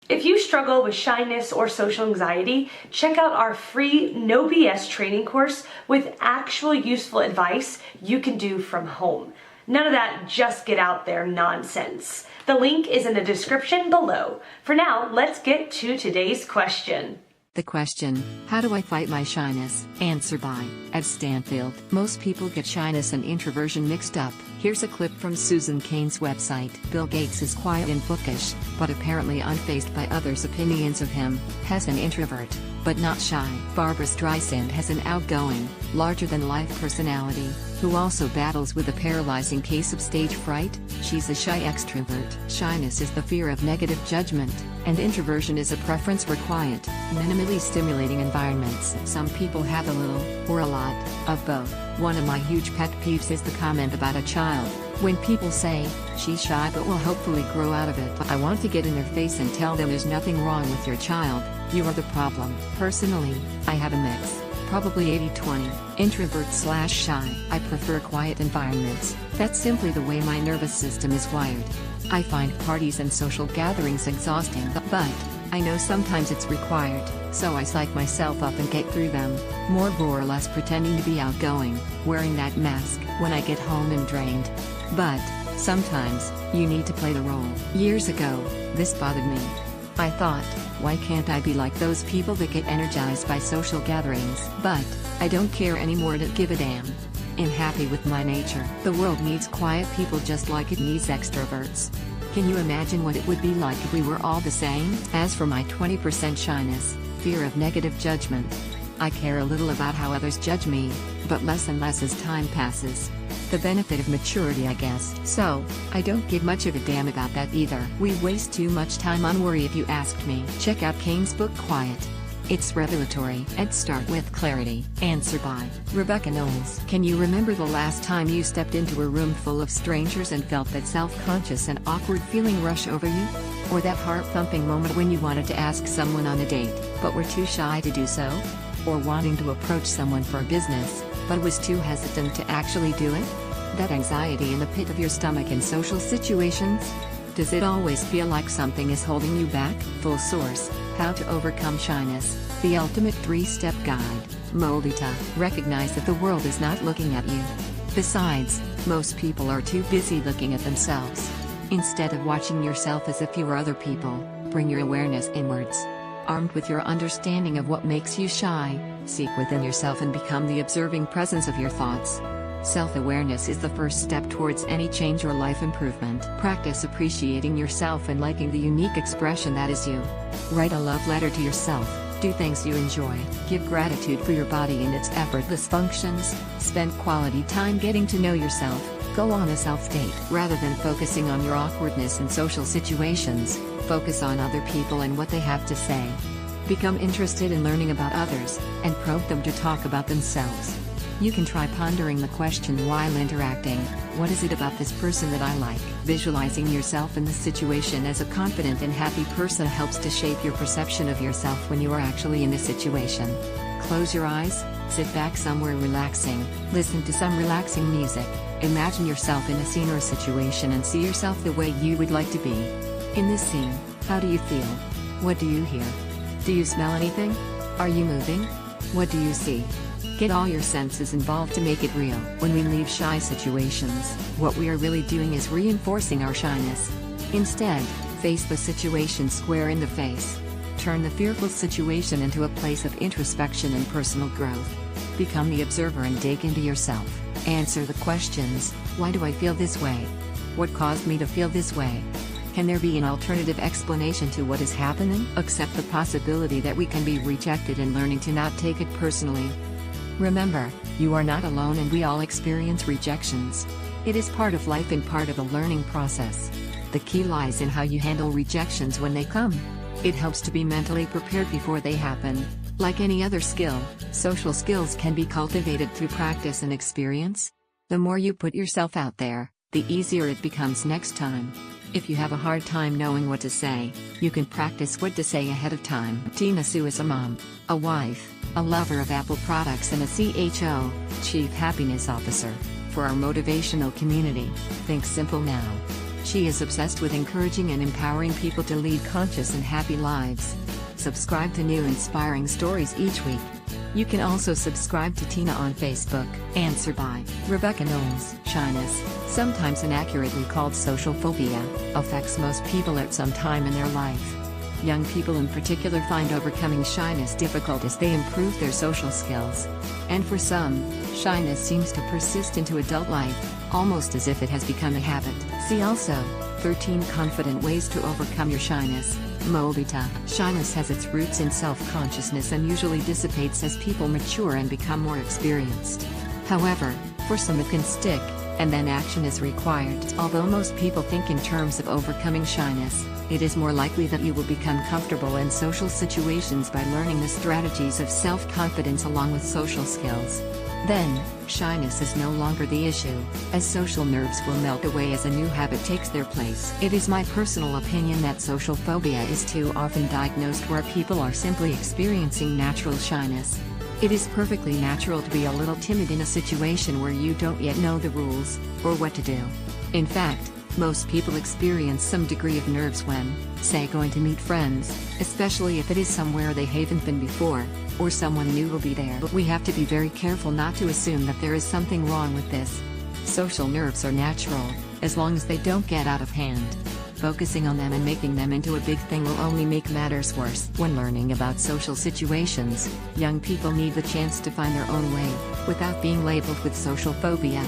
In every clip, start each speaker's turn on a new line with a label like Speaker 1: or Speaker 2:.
Speaker 1: If you struggle with shyness or social anxiety, check out our free No BS training course with actual useful advice you can do from home. None of that just get out there nonsense. The link is in the description below. For now, let's get to today's question.
Speaker 2: The question, how do I fight my shyness? Answer by Ed Stanfield. Most people get shyness and introversion mixed up. Here's a clip from Susan Cain's website. Bill Gates is quiet and bookish, but apparently unfazed by others' opinions of him. Has an introvert, but not shy. Barbra Streisand has an outgoing, larger-than-life personality, who also battles with a paralyzing case of stage fright. She's a shy extrovert. Shyness is the fear of negative judgment, and introversion is a preference for quiet, minimally stimulating environments. Some people have a little, or a lot, of both. One of my huge pet peeves is the comment about a child. When people say, she's shy but will hopefully grow out of it. I want to get in their face and tell them there's nothing wrong with your child, you are the problem. Personally, I have a mix. Probably 80-20, introvert/shy. I prefer quiet environments. That's simply the way my nervous system is wired. I find parties and social gatherings exhausting, but I know sometimes it's required, so I psych myself up and get through them, more or less pretending to be outgoing, wearing that mask. When I get home I'm drained. But sometimes you need to play the role. Years ago, this bothered me. I thought, why can't I be like those people that get energized by social gatherings? But I don't care anymore to give a damn. I'm happy with my nature. The world needs quiet people just like it needs extroverts. Can you imagine what it would be like if we were all the same? As for my 20% shyness, fear of negative judgment, I care a little about how others judge me, but less and less as time passes. The benefit of maturity, I guess. So, I don't give much of a damn about that either. We waste too much time on worry if you asked me. Check out Cain's book Quiet. It's revelatory. And start with clarity. Answer by Rebecca Knowles. Can you remember the last time you stepped into a room full of strangers and felt that self-conscious and awkward feeling rush over you? Or that heart-thumping moment when you wanted to ask someone on a date, but were too shy to do so? Or wanting to approach someone for business, but was too hesitant to actually do it? That anxiety in the pit of your stomach in social situations? Does it always feel like something is holding you back? Full source, How to Overcome Shyness, the ultimate 3-step guide. Moldita. Recognize that the world is not looking at you. Besides, most people are too busy looking at themselves. Instead of watching yourself as if you were other people, bring your awareness inwards. Armed with your understanding of what makes you shy, seek within yourself and become the observing presence of your thoughts. Self-awareness is the first step towards any change or life improvement. Practice appreciating yourself and liking the unique expression that is you. Write a love letter to yourself. Do things you enjoy. Give gratitude for your body and its effortless functions. Spend quality time getting to know yourself. Go on a self-date. Rather than focusing on your awkwardness in social situations, focus on other people and what they have to say. Become interested in learning about others, and probe them to talk about themselves. You can try pondering the question while interacting. What is it about this person that I like? Visualizing yourself in the situation as a confident and happy person helps to shape your perception of yourself when you are actually in the situation. Close your eyes, sit back somewhere relaxing, listen to some relaxing music, imagine yourself in a scene or situation and see yourself the way you would like to be. In this scene, how do you feel? What do you hear? Do you smell anything? Are you moving? What do you see? Get all your senses involved to make it real. When we leave shy situations, what we are really doing is reinforcing our shyness. Instead, face the situation square in the face. Turn the fearful situation into a place of introspection and personal growth. Become the observer and dig into yourself. Answer the questions: why do I feel this way? What caused me to feel this way? Can there be an alternative explanation to what is happening? Accept the possibility that we can be rejected and learning to not take it personally. Remember, you are not alone and we all experience rejections. It is part of life and part of the learning process. The key lies in how you handle rejections when they come. It helps to be mentally prepared before they happen. Like any other skill, social skills can be cultivated through practice and experience. The more you put yourself out there, the easier it becomes next time. If you have a hard time knowing what to say, you can practice what to say ahead of time. Tina Sue is a mom, a wife, a lover of Apple products and a CHO, Chief Happiness Officer, for our motivational community. Think simple now. She is obsessed with encouraging and empowering people to lead conscious and happy lives. Subscribe to new inspiring stories each week. You can also subscribe to Tina on Facebook. Answer by Rebecca Knowles. Shyness, sometimes inaccurately called social phobia, affects most people at some time in their life. Young people in particular find overcoming shyness difficult as they improve their social skills. And for some, shyness seems to persist into adult life, almost as if it has become a habit. See also, 13 confident ways to overcome your shyness. Molita. Shyness has its roots in self-consciousness and usually dissipates as people mature and become more experienced. However, for some it can stick, and then action is required. Although most people think in terms of overcoming shyness, it is more likely that you will become comfortable in social situations by learning the strategies of self-confidence along with social skills. Then, shyness is no longer the issue, as social nerves will melt away as a new habit takes their place. It is my personal opinion that social phobia is too often diagnosed where people are simply experiencing natural shyness. It is perfectly natural to be a little timid in a situation where you don't yet know the rules, or what to do. In fact, most people experience some degree of nerves when, say, going to meet friends, especially if it is somewhere they haven't been before, or someone new will be there. But we have to be very careful not to assume that there is something wrong with this. Social nerves are natural, as long as they don't get out of hand. Focusing on them and making them into a big thing will only make matters worse. When learning about social situations, young people need the chance to find their own way, without being labeled with social phobia.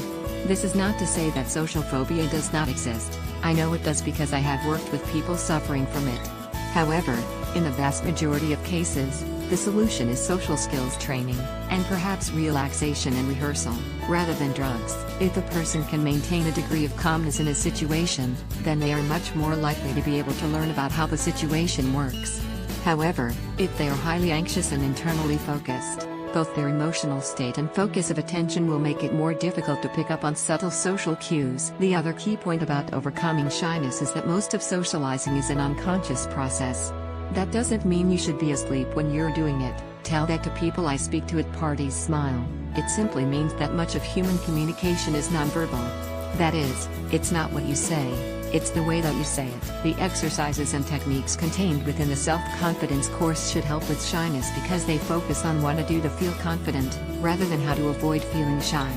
Speaker 2: This is not to say that social phobia does not exist. I know it does because I have worked with people suffering from it. However, in the vast majority of cases, the solution is social skills training, and perhaps relaxation and rehearsal, rather than drugs. If a person can maintain a degree of calmness in a situation, then they are much more likely to be able to learn about how the situation works. However, if they are highly anxious and internally focused, both their emotional state and focus of attention will make it more difficult to pick up on subtle social cues. The other key point about overcoming shyness is that most of socializing is an unconscious process. That doesn't mean you should be asleep when you're doing it. Tell that to people I speak to at parties. Smile. It simply means that much of human communication is nonverbal. That is, it's not what you say, it's the way that you say it. The exercises and techniques contained within the self-confidence course should help with shyness because they focus on what to do to feel confident, rather than how to avoid feeling shy.